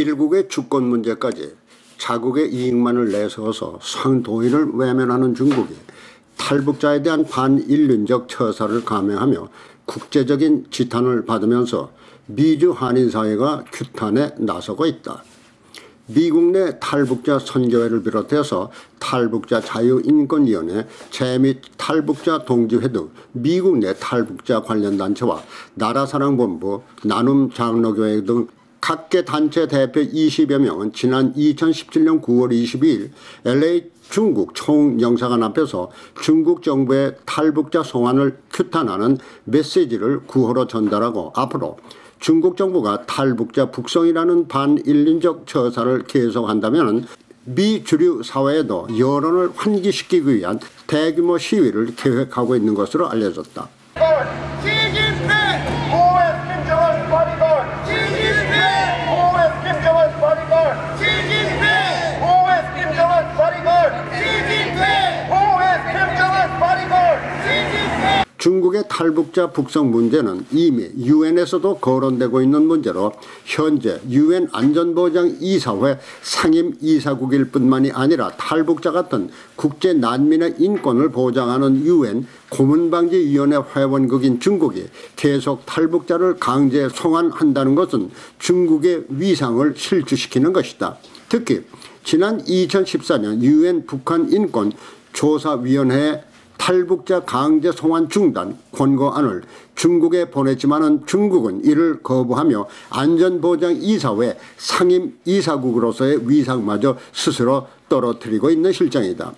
일국의 주권 문제까지 자국의 이익만을 내세워서 상도인을 외면하는 중국이 탈북자에 대한 반인륜적 처사를 감행하며 국제적인 지탄을 받으면서 미주 한인사회가 규탄에 나서고 있다. 미국 내 탈북자 선교회를 비롯해서 탈북자 자유인권위원회, 재미 탈북자 동지회 등 미국 내 탈북자 관련 단체와 나라사랑본부, 나눔장로교회 등 각계 단체 대표 20여 명은 지난 2017년 9월 22일 LA 중국 총영사관 앞에서 중국 정부의 탈북자 송환을 규탄하는 메시지를 구호로 전달하고 앞으로 중국 정부가 탈북자 북송이라는 반인륜적 처사를 계속한다면 미 주류 사회에도 여론을 환기시키기 위한 대규모 시위를 계획하고 있는 것으로 알려졌다. 중국의 탈북자 북송 문제는 이미 유엔에서도 거론되고 있는 문제로 현재 유엔 안전보장이사회 상임이사국일 뿐만이 아니라 탈북자 같은 국제 난민의 인권을 보장하는 유엔 고문방지위원회 회원국인 중국이 계속 탈북자를 강제 송환한다는 것은 중국의 위상을 실추시키는 것이다. 특히 지난 2014년 유엔 북한 인권 조사위원회에 탈북자 강제 송환 중단 권고안을 중국에 보냈지만 중국은 이를 거부하며 안전보장이사회 상임이사국으로서의 위상마저 스스로 떨어뜨리고 있는 실정이다.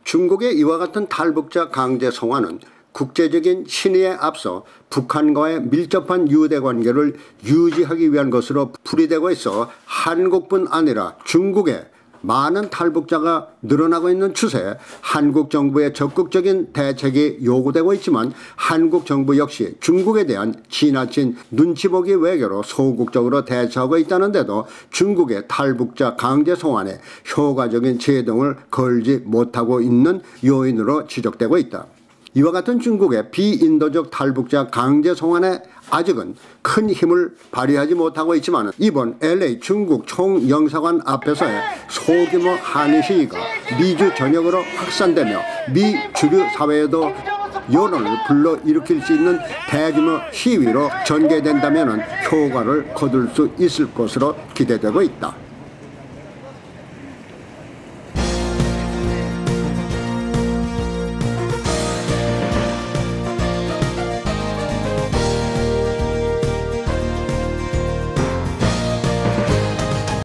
중국의 이와 같은 탈북자 강제 송환은 국제적인 신의에 앞서 북한과의 밀접한 유대관계를 유지하기 위한 것으로 풀이되고 있어 한국뿐 아니라 중국의 많은 탈북자가 늘어나고 있는 추세에 한국 정부의 적극적인 대책이 요구되고 있지만 한국 정부 역시 중국에 대한 지나친 눈치보기 외교로 소극적으로 대처하고 있다는데도 중국의 탈북자 강제 송환에 효과적인 제동을 걸지 못하고 있는 요인으로 지적되고 있다. 이와 같은 중국의 비인도적 탈북자 강제 송환에 아직은 큰 힘을 발휘하지 못하고 있지만 이번 LA 중국 총영사관 앞에서의 소규모 한인 시위가 미주 전역으로 확산되며 미 주류 사회에도 여론을 불러일으킬 수 있는 대규모 시위로 전개된다면 효과를 거둘 수 있을 것으로 기대되고 있다.